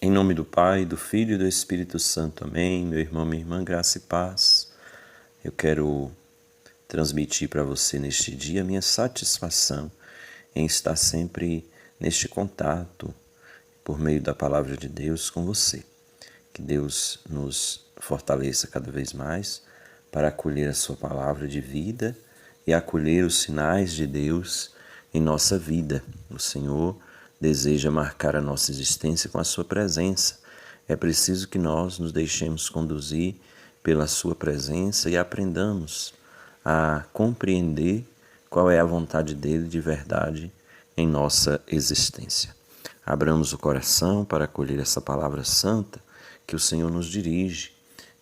Em nome do Pai, do Filho e do Espírito Santo. Amém. Meu irmão, minha irmã, graça e paz. Eu quero transmitir para você neste dia a minha satisfação em estar sempre neste contato por meio da palavra de Deus com você. Que Deus nos fortaleça cada vez mais para acolher a sua palavra de vida e acolher os sinais de Deus em nossa vida. O Senhor deseja marcar a nossa existência com a sua presença. É preciso que nós nos deixemos conduzir pela sua presença e aprendamos a compreender qual é a vontade dele de verdade em nossa existência. Abramos o coração para acolher essa palavra santa que o Senhor nos dirige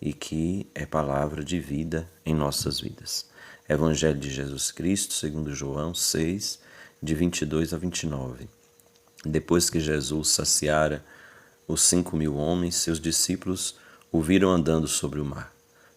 e que é palavra de vida em nossas vidas. Evangelho de Jesus Cristo, segundo João 6, de 22 a 29. Depois que Jesus saciara os 5.000 homens, seus discípulos o viram andando sobre o mar.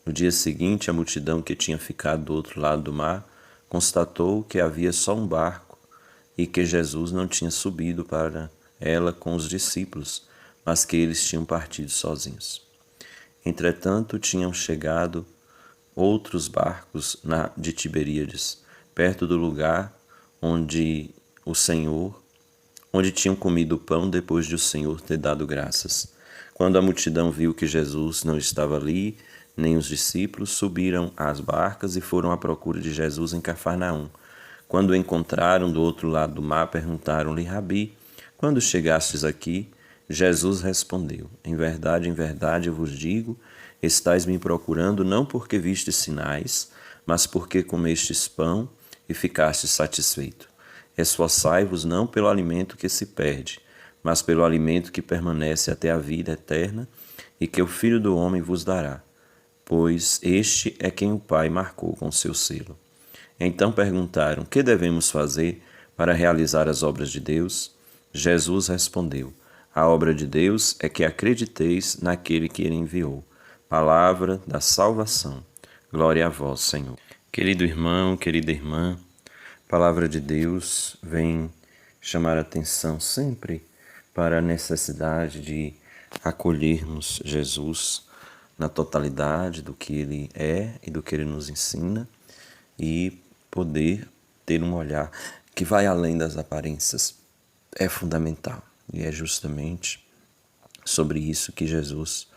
No dia seguinte, a multidão que tinha ficado do outro lado do mar constatou que havia só um barco e que Jesus não tinha subido para ela com os discípulos, mas que eles tinham partido sozinhos. Entretanto, tinham chegado outros barcos de Tiberíades, perto do lugar onde tinham comido o pão depois de o Senhor ter dado graças. Quando a multidão viu que Jesus não estava ali, nem os discípulos, subiram às barcas e foram à procura de Jesus em Cafarnaum. Quando o encontraram do outro lado do mar, perguntaram-lhe: Rabi, quando chegastes aqui? Jesus respondeu: em verdade, eu vos digo, estais me procurando não porque vistes sinais, mas porque comestes pão e ficastes satisfeito. Esforçai-vos não pelo alimento que se perde, mas pelo alimento que permanece até a vida eterna e que o Filho do Homem vos dará, pois este é quem o Pai marcou com seu selo. Então perguntaram: que devemos fazer para realizar as obras de Deus? Jesus respondeu: a obra de Deus é que acrediteis naquele que ele enviou. Palavra da salvação. Glória a vós, Senhor. Querido irmão, querida irmã, a palavra de Deus vem chamar a atenção sempre para a necessidade de acolhermos Jesus na totalidade do que ele é e do que ele nos ensina e poder ter um olhar que vai além das aparências. É fundamental e é justamente sobre isso que Jesus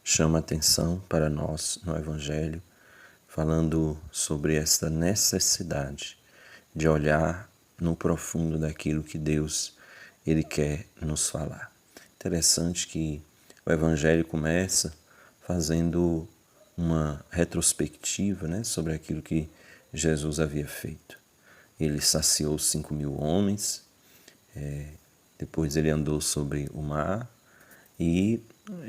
chama a atenção para nós no Evangelho, falando sobre esta necessidade de olhar no profundo daquilo que Deus ele quer nos falar. Interessante que o Evangelho começa fazendo uma retrospectiva, sobre aquilo que Jesus havia feito. Ele saciou 5.000 homens, depois ele andou sobre o mar e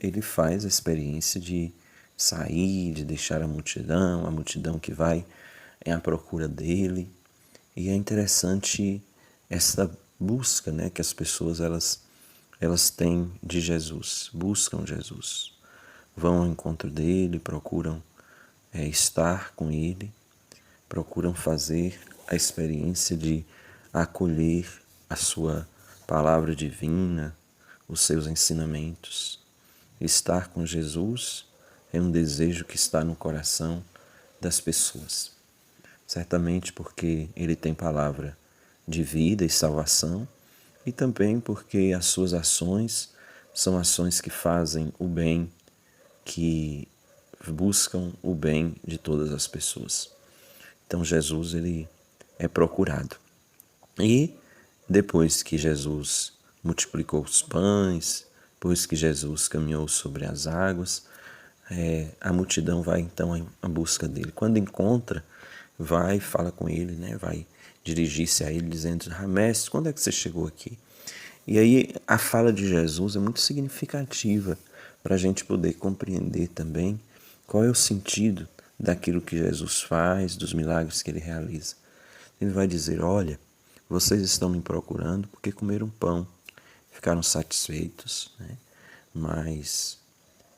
ele faz a experiência de sair, de deixar a multidão que vai à procura dele. E é interessante essa busca que as pessoas elas têm de Jesus, buscam Jesus, vão ao encontro dele, procuram estar com ele, procuram fazer a experiência de acolher a sua palavra divina, os seus ensinamentos. Estar com Jesus é um desejo que está no coração das pessoas. Certamente porque ele tem palavra de vida e salvação, e também porque as suas ações são ações que fazem o bem, que buscam o bem de todas as pessoas. Então Jesus ele é procurado. E depois que Jesus multiplicou os pães, depois que Jesus caminhou sobre as águas, a multidão vai então à busca dele. Quando encontra, vai, fala com ele, vai dirigir-se a ele dizendo: Mestre, quando é que você chegou aqui? E aí a fala de Jesus é muito significativa para a gente poder compreender também qual é o sentido daquilo que Jesus faz, dos milagres que ele realiza. Ele vai dizer: olha, vocês estão me procurando porque comeram pão, ficaram satisfeitos, mas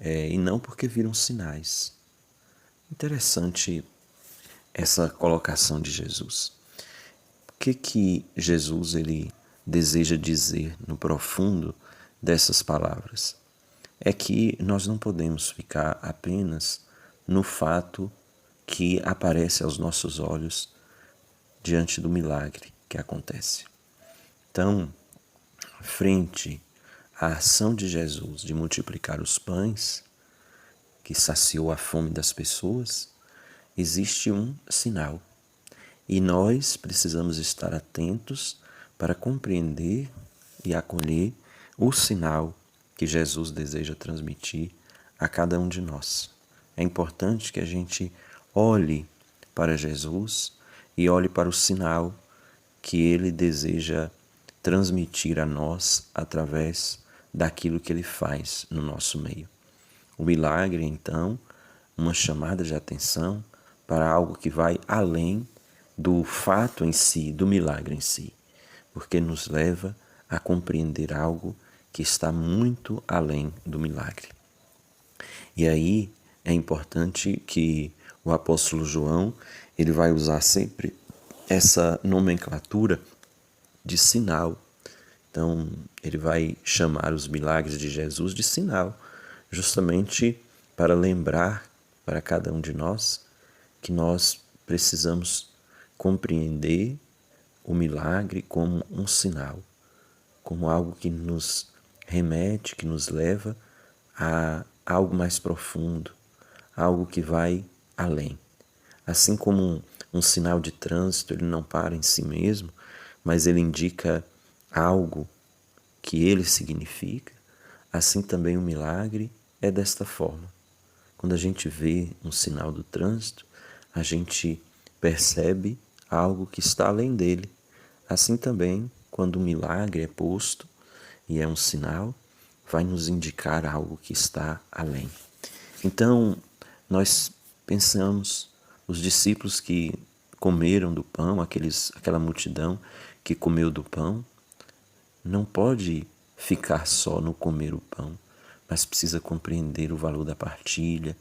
e não porque viram sinais. Interessante essa colocação de Jesus. O que Jesus ele deseja dizer no profundo dessas palavras? é que nós não podemos ficar apenas no fato que aparece aos nossos olhos diante do milagre que acontece. Então, frente à ação de Jesus de multiplicar os pães, que saciou a fome das pessoas, existe um sinal. E nós precisamos estar atentos para compreender e acolher o sinal que Jesus deseja transmitir a cada um de nós. É importante que a gente olhe para Jesus e olhe para o sinal que ele deseja transmitir a nós através daquilo que ele faz no nosso meio. O milagre, então, uma chamada de atenção para algo que vai além do fato em si, do milagre em si, porque nos leva a compreender algo que está muito além do milagre. E aí é importante que o apóstolo João, ele vai usar sempre essa nomenclatura de sinal. Então, ele vai chamar os milagres de Jesus de sinal, justamente para lembrar para cada um de nós que nós precisamos compreender o milagre como um sinal, como algo que nos remete, que nos leva a algo mais profundo, algo que vai além. Assim como um sinal de trânsito, ele não para em si mesmo, mas ele indica algo que ele significa, assim também o milagre é desta forma. Quando a gente vê um sinal do trânsito, a gente percebe algo que está além dele. Assim também, quando o milagre é posto e é um sinal, vai nos indicar algo que está além. Então, nós pensamos, os discípulos que comeram do pão, aquela multidão que comeu do pão, não pode ficar só no comer o pão, mas precisa compreender o valor da partilha,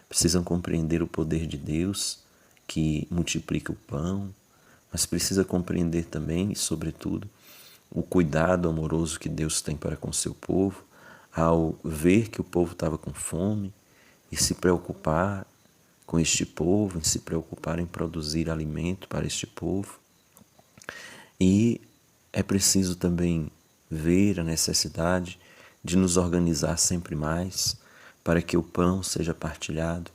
precisam compreender o poder de Deus que multiplica o pão, mas precisa compreender também, e sobretudo, o cuidado amoroso que Deus tem para com seu povo, ao ver que o povo estava com fome e se preocupar com este povo, em se preocupar em produzir alimento para este povo. E é preciso também ver a necessidade de nos organizar sempre mais para que o pão seja partilhado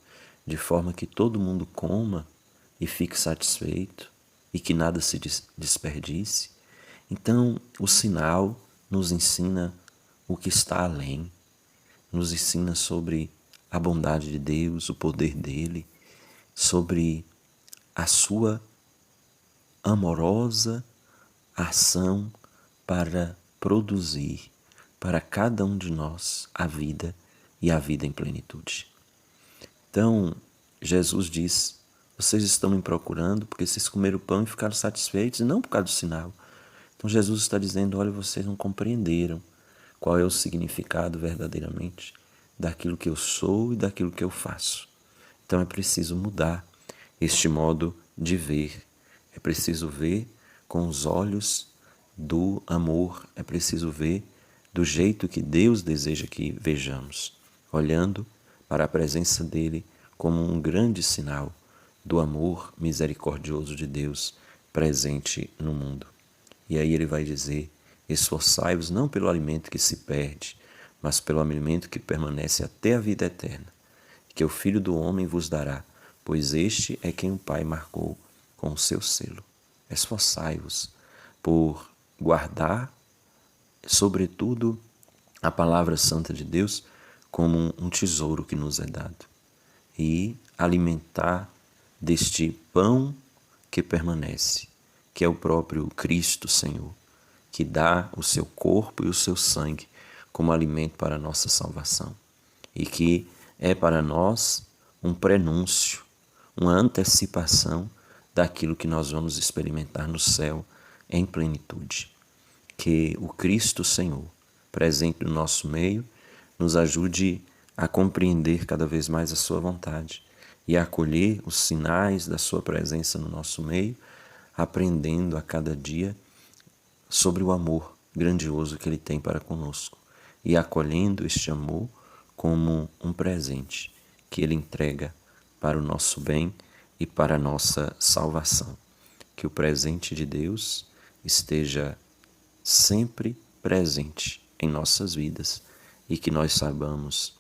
de forma que todo mundo coma e fique satisfeito e que nada se desperdice. Então, o sinal nos ensina o que está além, nos ensina sobre a bondade de Deus, o poder dele, sobre a sua amorosa ação para produzir para cada um de nós a vida e a vida em plenitude. Então, Jesus diz: vocês estão me procurando porque vocês comeram o pão e ficaram satisfeitos, e não por causa do sinal. Então Jesus está dizendo: olha, vocês não compreenderam qual é o significado verdadeiramente daquilo que eu sou e daquilo que eu faço. Então é preciso mudar este modo de ver. É preciso ver com os olhos do amor. É preciso ver do jeito que Deus deseja que vejamos, olhando para a presença dele como um grande sinal do amor misericordioso de Deus presente no mundo. E aí ele vai dizer: esforçai-vos não pelo alimento que se perde, mas pelo alimento que permanece até a vida eterna, que o Filho do Homem vos dará, pois este é quem o Pai marcou com o seu selo. Esforçai-vos por guardar, sobretudo, a palavra santa de Deus como um tesouro que nos é dado e alimentar deste pão que permanece, que é o próprio Cristo Senhor, que dá o seu corpo e o seu sangue como alimento para a nossa salvação e que é para nós um prenúncio, uma antecipação daquilo que nós vamos experimentar no céu em plenitude. Que o Cristo Senhor, presente no nosso meio, nos ajude a compreender cada vez mais a sua vontade e a acolher os sinais da sua presença no nosso meio, aprendendo a cada dia sobre o amor grandioso que ele tem para conosco e acolhendo este amor como um presente que Ele entrega para o nosso bem e para a nossa salvação. Que o presente de Deus esteja sempre presente em nossas vidas e que nós saibamos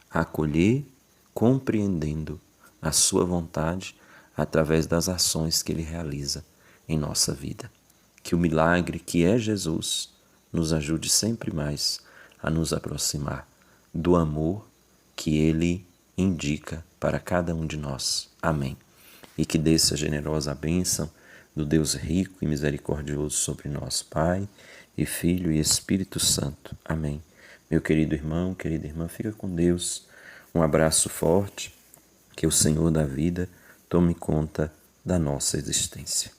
acolher, compreendendo a sua vontade através das ações que Ele realiza em nossa vida. Que o milagre que é Jesus nos ajude sempre mais a nos aproximar do amor que Ele indica para cada um de nós. Amém. E que desça a generosa bênção do Deus rico e misericordioso sobre nós, Pai, e Filho e Espírito Santo. Amém. Meu querido irmão, querida irmã, fica com Deus. Um abraço forte. Que o Senhor da vida tome conta da nossa existência.